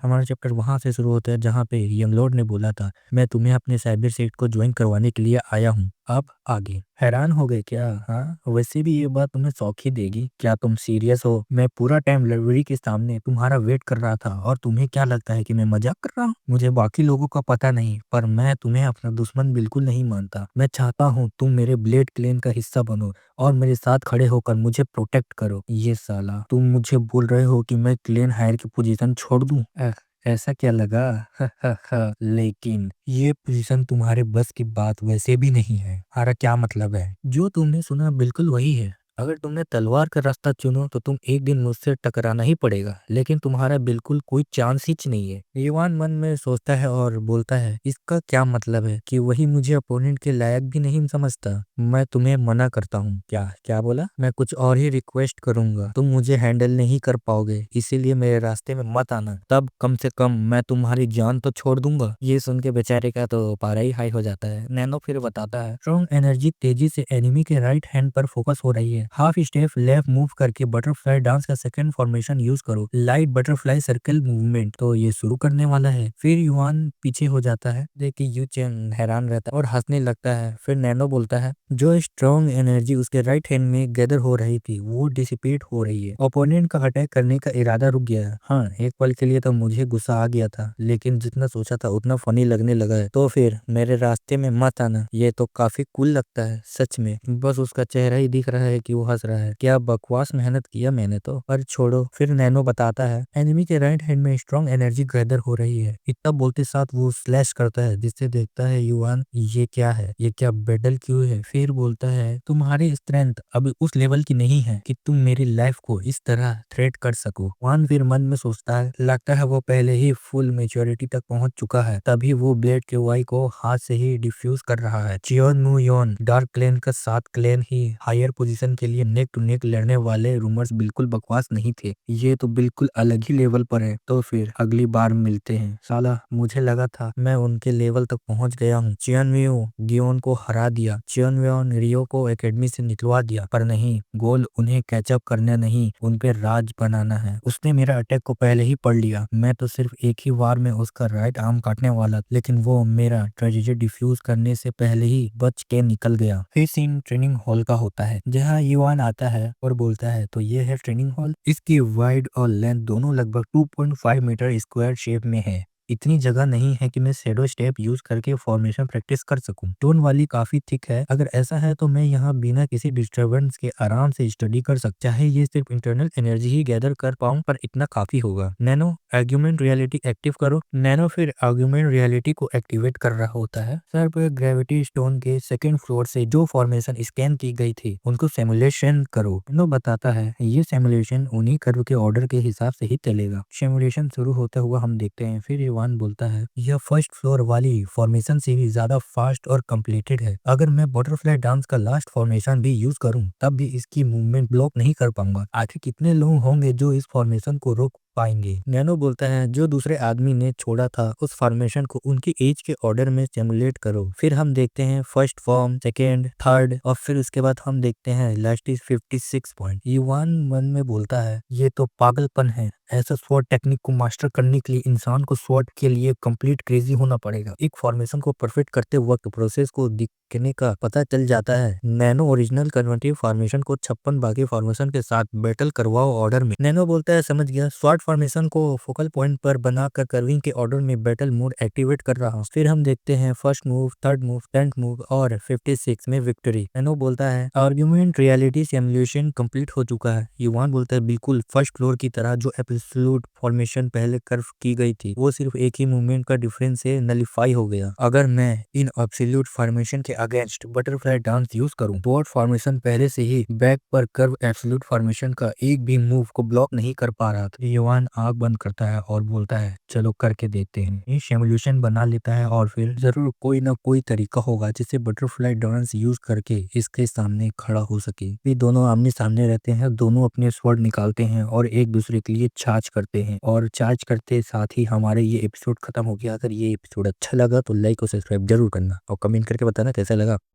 हमारा चैप्टर वहाँ से शुरू होता है जहाँ पे यंग लॉर्ड ने बोला था, मैं तुम्हें अपने साइबर सेट को ज्वाइन करवाने के लिए आया हूँ। अब आगे हैरान हो गए क्या? हाँ, वैसे भी ये बात तुम्हें शौक ही देगी। क्या तुम सीरियस हो? मैं पूरा टाइम लाइब्रेरी के सामने तुम्हारा वेट कर रहा था और तुम्हें क्या लगता है कि मैं मजाक कर रहा हूँ? मुझे बाकी लोगों का पता नहीं, पर मैं तुम्हें अपना दुश्मन बिल्कुल नहीं मानता। मैं चाहता हूँ तुम मेरे ब्लेड क्लेन का हिस्सा बनो और मेरे साथ खड़े होकर मुझे प्रोटेक्ट करो। ये साला, तुम मुझे बोल रहे हो कि मैं क्लेन हायर की पोजीशन छोड़ दूं? ऐसा क्या लगा? लेकिन ये पोजीशन तुम्हारे बस की बात वैसे भी नहीं है। हमारा क्या मतलब है? जो तुमने सुना बिल्कुल वही है। अगर तुमने तलवार का रास्ता चुनो तो तुम एक दिन मुझसे टकराना ही पड़ेगा, लेकिन तुम्हारा बिल्कुल कोई चांस ही नहीं है। युवान मन में सोचता है और बोलता है, इसका क्या मतलब है कि वही मुझे अपोनेंट के लायक भी नहीं समझता? मैं तुम्हें मना करता हूँ। क्या क्या बोला? मैं कुछ और ही रिक्वेस्ट करूंगा, तुम मुझे हैंडल नहीं कर पाओगे, इसीलिए मेरे रास्ते में मत आना। तब कम से कम मैं तुम्हारी जान तो छोड़ दूंगा। ये सुन के बेचारे का तो पारा ही हाई हो जाता है। नैनो फिर बताता है, स्ट्रॉन्ग एनर्जी तेजी से एनिमी के राइट हैंड पर फोकस हो रही है। हाफ स्टेप लेफ्ट मूव करके बटरफ्लाई डांस का सेकंड फॉर्मेशन यूज करो, लाइट बटरफ्लाई सर्कल मूवमेंट। तो ये शुरू करने वाला है। फिर युवान पीछे हो जाता है, देखिए यू चैन हैरान रहता है और हंसने लगता है। फिर नैनो बोलता है, जो स्ट्रॉन्ग एनर्जी उसके राइट हैंड में गैदर हो रही थी वो डिसिपेट हो रही है। ओपोनेंट का अटैक करने का इरादा रुक गया है। हाँ, एक पल के लिए तो मुझे गुस्सा आ गया था, लेकिन जितना सोचा था उतना फनी लगने लगा है। तो फिर मेरे रास्ते में मत आना। ये तो काफी कूल लगता है सच में। बस उसका चेहरा ही दिख रहा है कि वो हंस रहा है। क्या बकवास मेहनत किया मैंने तो। पर छोड़ो। फिर नैनो बताता है, एनिमी के राइट हैंड में स्ट्रॉन्ग एनर्जी गैदर हो रही है। इतना बोलते साथ वो स्लैश करता है, जिससे देखता है युवान, ये क्या है? ये क्या बैटल क्यों है? फिर बोलता है, तुम्हारी स्ट्रेंथ अभी उस लेवल की नहीं है कि तुम मेरी लाइफ को इस तरह थ्रेट कर सको। युवान फिर मन में सोचता है, लगता है वो पहले ही फुल मेच्योरिटी तक पहुंच चुका है, तभी वो ब्लेड के वाई को हाथ से ही डिफ्यूज कर रहा है। चियोन मू योन डार्क क्लेन का 7 क्लेन ही हायर पोजीशन के लिए नेक टू नेक लड़ने वाले रूमर्स बिल्कुल बकवास नहीं थे। ये तो बिल्कुल अलग ही लेवल पर है। तो फिर अगली बार मिलते हैं। साला, मुझे लगा था मैं उनके लेवल तक पहुंच गया हूँ। चियनवियो गियोन को हरा दिया, चियनवियो रियो को एकेडमी से निकलवा दिया, पर नहीं, गोल उन्हें कैचअप करना नहीं, उन पे राज बनाना है। उसने मेरा अटैक को पहले ही पढ़ लिया। मैं तो सिर्फ एक ही वार में उसका राइट आर्म काटने वाला, लेकिन वो मेरा ट्रेजेडी डिफ्यूज करने से पहले ही बच के निकल गया। फिर सीन ट्रेनिंग हॉल का होता है, जहाँ युवान आता है और बोलता है, तो ये है ट्रेनिंग हॉल। इसकी वाइड और लेंथ दोनों लगभग 2.5 मीटर स्क्वायर शेप में है। इतनी जगह नहीं है कि मैं शैडो स्टेप यूज करके फॉर्मेशन प्रैक्टिस कर सकूं। टोन वाली काफी थिक है। अगर ऐसा है तो मैं यहाँ बिना किसी डिस्टरबेंस के आराम से स्टडी कर सकता है। ये सिर्फ इंटरनल एनर्जी ही गैदर कर पाऊं, पर इतना काफी होगा। नैनो, आर्ग्यूमेंट रियलिटी एक्टिव करो। नैनो फिर आर्ग्यूमेंट रियलिटी को एक्टिवेट कर रहा होता है। सर पर ग्रेविटी स्टोन के सेकंड फ्लोर से जो फॉर्मेशन स्कैन की गई थी उनको सिमुलेशन करो। नैनो बताता है, ये सिमुलेशन उन्हीं कर्व के ऑर्डर के हिसाब से ही चलेगा। सिमुलेशन शुरू होता हुआ हम देखते हैं। फिर युवान बोलता है, यह फर्स्ट फ्लोर वाली फॉर्मेशन से भी ज्यादा फास्ट और कंप्लीटेड है। अगर मैं बटरफ्लाई डांस का लास्ट फॉर्मेशन भी यूज करूं तब भी इसकी मूवमेंट ब्लॉक नहीं कर पाऊंगा। आखिर कितने लोग होंगे जो इस फॉर्मेशन को रोक पाएंगे? नैनो बोलता है, जो दूसरे आदमी ने छोड़ा था उस फॉर्मेशन को उनकी एज के ऑर्डर में सिमुलेट करो। फिर हम देखते हैं फर्स्ट फॉर्म, सेकेंड, थर्ड, और फिर उसके बाद हम देखते हैं लास्ट इज 56 पॉइंट। युवान मन में बोलता है, ये तो पागलपन है। ऐसा स्वॉट टेक्निक को मास्टर करने के लिए इंसान को स्वॉट के लिए कंप्लीट क्रेजी होना पड़ेगा। एक फॉर्मेशन को परफेक्ट करते वक्त प्रोसेस को दिखने का पता चल जाता है। नैनो ओरिजिनल कन्वर्टिव फॉर्मेशन को 56 बाकी फॉर्मेशन के साथ बैटल करवाओ ऑर्डर में। नैनो बोलता है, समझ गया। स्वॉट फॉर्मेशन को फोकल पॉइंट पर बनाकर कर्विंग के ऑर्डर में बैटल मोड एक्टिवेट कर रहा हूँ। फिर हम देखते हैं first move, third move, 10th move और 56 में विक्ट्री। नैनो बोलता है, आर्ग्यूमेंट रियलिटी सिमुलेशन कंप्लीट हो चुका है। युवान बोलता है, बिल्कुल फर्स्ट फ्लोर की तरह जो एब्सोल्यूट फॉर्मेशन पहले कर्व की गई थी वो सिर्फ एक ही मूवमेंट का डिफरेंस से नलिफाई हो गया। अगर मैं इन एब्सोल्यूट फॉर्मेशन के अगेंस्ट बटरफ्लाई डांस यूज करूं, बोर्ड फॉर्मेशन पहले से ही बैक पर कर्व एब्सोल्यूट फॉर्मेशन का एक भी मूव को ब्लॉक नहीं कर पा रहा था। युवान आंख बंद करता है और बोलता है, चलो करके देखते हैं। ये सिमुलेशन बना लेता है और फिर जरूर कोई ना कोई तरीका होगा जिससे बटरफ्लाई डांस यूज करके इसके सामने खड़ा हो सके। ये दोनों आमने सामने रहते हैं, दोनों अपने स्वॉर्ड निकालते हैं और एक दूसरे के लिए चार्ज करते हैं, और चार्ज करते साथ ही हमारे ये एपिसोड खत्म हो गया। अगर ये एपिसोड अच्छा लगा तो लाइक और सब्सक्राइब जरूर करना और कमेंट करके बताना कैसा लगा।